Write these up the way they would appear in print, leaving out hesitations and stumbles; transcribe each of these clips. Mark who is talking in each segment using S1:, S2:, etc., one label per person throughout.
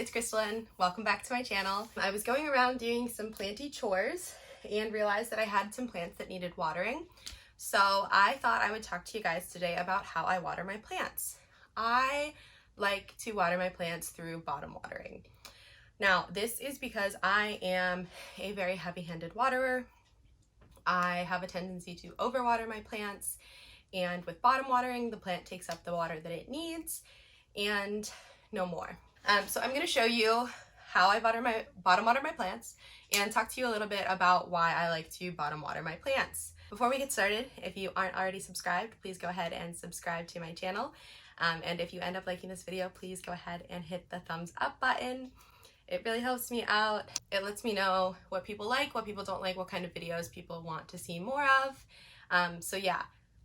S1: it's Crystalline. Welcome back to my channel. I was going around doing some planty chores and realized that I had some plants that needed watering. So I thought I would talk to you guys today about how I water my plants. I like to water my plants through bottom watering. Now, this is because I am a very heavy-handed waterer. I have a tendency to overwater my plants, and with bottom watering, the plant takes up the water that it needs and no more. So I'm going to show you how I bottom water my plants and talk to you a little bit about why I like to bottom water my plants. Before we get started, if you aren't already subscribed, please go ahead and subscribe to my channel. And if you end up liking this video, please go ahead and hit the thumbs up button. It really helps me out. It lets me know what people like, what people don't like, what kind of videos people want to see more of. So yeah,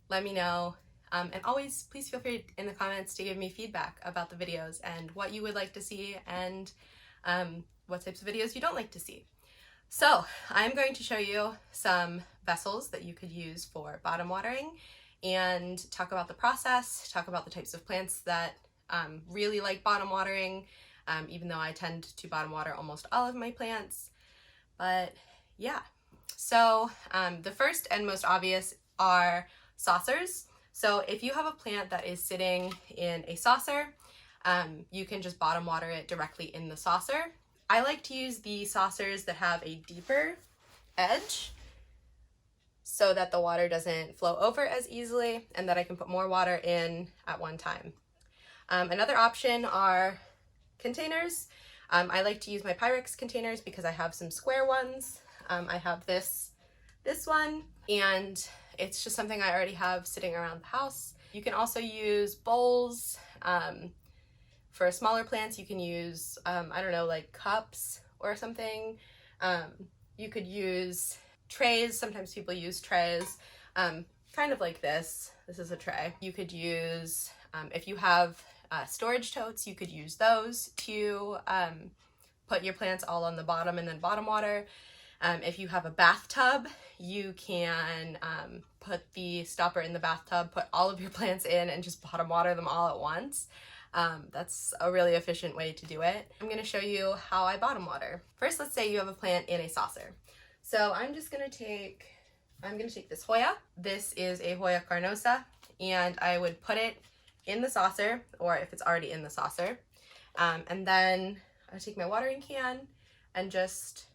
S1: let me know. And always, please feel free in the comments to give me feedback about the videos and what you would like to see and what types of videos you don't like to see. So I'm going to show you some vessels that you could use for bottom watering and talk about the process, talk about the types of plants that really like bottom watering, even though I tend to bottom water almost all of my plants. But yeah, so the first and most obvious are saucers. So if you have a plant that is sitting in a saucer, you can just bottom water it directly in the saucer. I like to use the saucers that have a deeper edge so that the water doesn't flow over as easily and that I can put more water in at one time. Another option are containers. I like to use my Pyrex containers because I have some square ones. I have this one, and it's just something I already have sitting around the house. You can also use bowls. For smaller plants, you can use, I don't know, like cups or something. You could use trays. Sometimes people use trays, kind of like this. This is a tray. You could use, if you have storage totes, you could use those to put your plants all on the bottom and then bottom water. If you have a bathtub, you can put the stopper in the bathtub, put all of your plants in, and just bottom water them all at once. That's a really efficient way to do it. I'm going to show you how I bottom water. First, let's say you have a plant in a saucer. So I'm going to take this Hoya. This is a Hoya carnosa, and I would put it in the saucer, or if it's already in the saucer. And then I take my watering can and just...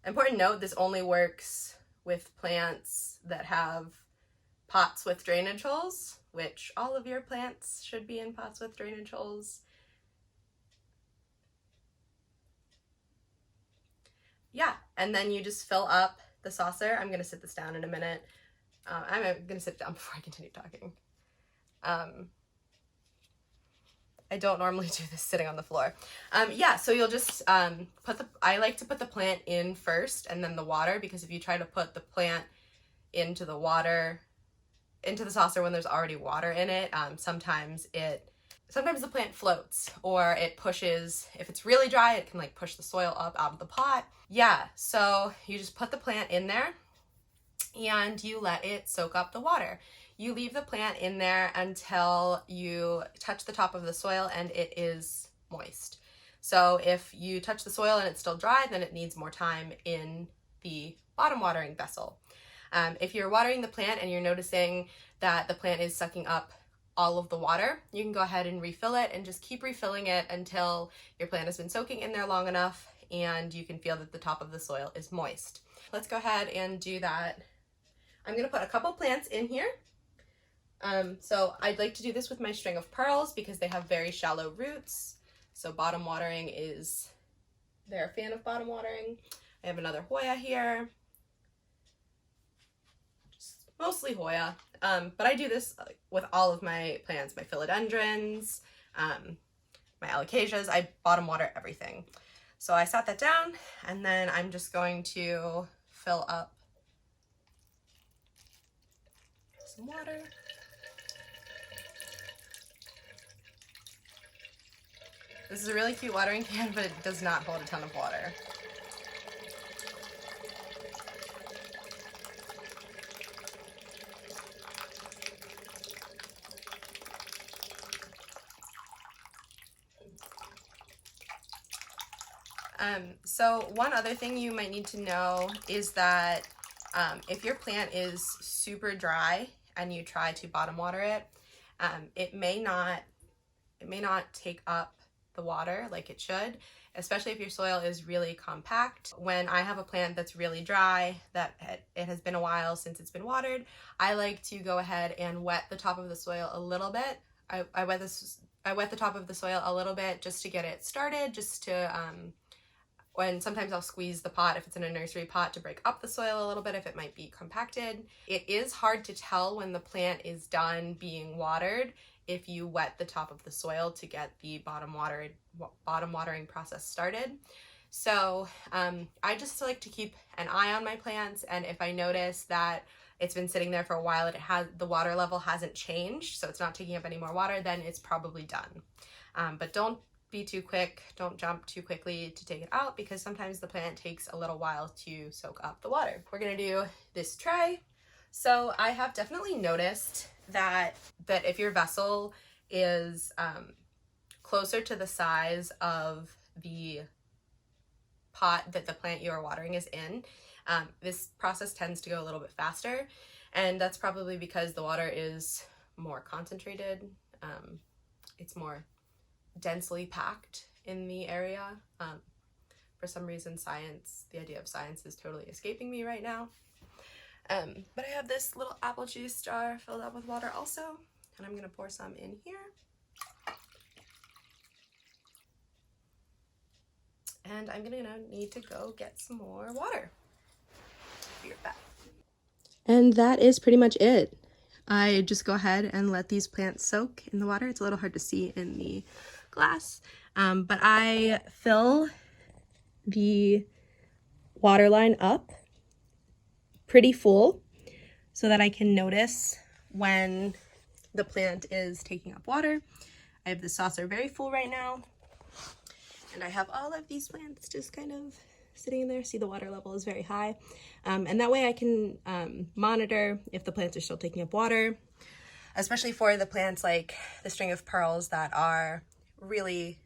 S1: Important note, this only works with plants that have pots with drainage holes, which all of your plants should be in pots with drainage holes. Yeah, and then you just fill up the saucer. I'm going to sit this down in a minute. I'm going to sit down before I continue talking. I don't normally do this sitting on the floor. Yeah, so you'll just I like to put the plant in first and then the water, because if you try to put the plant into the saucer when there's already water in it, sometimes the plant floats, or it pushes. If it's really dry, it can like push the soil up out of the pot. Yeah, so you just put the plant in there and you let it soak up the water. You leave the plant in there until you touch the top of the soil and it is moist. So if you touch the soil and it's still dry, then it needs more time in the bottom watering vessel. If you're watering the plant and you're noticing that the plant is sucking up all of the water, you can go ahead and refill it and just keep refilling it until your plant has been soaking in there long enough and you can feel that the top of the soil is moist. Let's go ahead and do that. I'm going to put a couple plants in here. So I'd like to do this with my string of pearls because they have very shallow roots. So bottom watering they're a fan of bottom watering. I have another Hoya here. Just mostly Hoya. But I do this with all of my plants, my philodendrons, my alocasias. I bottom water everything. So I sat that down, and then I'm just going to fill up some water. This is a really cute watering can, but it does not hold a ton of water. So one other thing you might need to know is that if your plant is super dry and you try to bottom water it, it may not take up the water like it should, especially if your soil is really compact. When I have a plant that's really dry, that it has been a while since it's been watered, I like to go ahead and wet the top of the soil a little bit. I wet the top of the soil a little bit just to get it started, just to when sometimes I'll squeeze the pot if it's in a nursery pot to break up the soil a little bit if it might be compacted. It is hard to tell when the plant is done being watered if you wet the top of the soil to get the bottom watering process started. So I just like to keep an eye on my plants, and if I notice that it's been sitting there for a while and the water level hasn't changed, so it's not taking up any more water, then it's probably done. But don't be too quick, don't jump too quickly to take it out, because sometimes the plant takes a little while to soak up the water. We're gonna do this tray. So I have definitely noticed that if your vessel is closer to the size of the pot that the plant you are watering is in, this process tends to go a little bit faster, and that's probably because the water is more concentrated. It's more densely packed in the area. For some reason, the idea of science is totally escaping me right now. But I have this little apple juice jar filled up with water also, and I'm gonna pour some in here. And I'm gonna need to go get some more water. Be right back. And that is pretty much it. I just go ahead and let these plants soak in the water. It's a little hard to see in the glass, but I fill the water line up pretty full so that I can notice when the plant is taking up water. I have the saucer very full right now, and I have all of these plants just kind of sitting in there. See, the water level is very high, and that way I can monitor if the plants are still taking up water, especially for the plants like the string of pearls that are really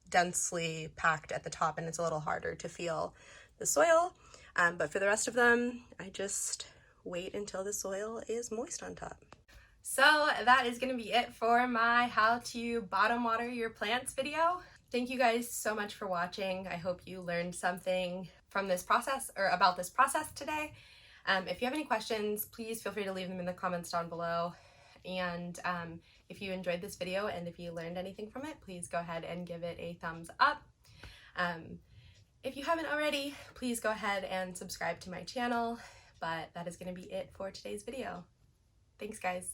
S1: densely packed at the top and it's a little harder to feel the soil. But for the rest of them, I just wait until the soil is moist on top. So that is going to be it for my how to bottom water your plants video. Thank you guys so much for watching. I hope you learned something from this process or about this process today. If you have any questions, please feel free to leave them in the comments down below. And if you enjoyed this video and if you learned anything from it, please go ahead and give it a thumbs up. If you haven't already, please go ahead and subscribe to my channel. But that is going to be it for today's video. Thanks, guys.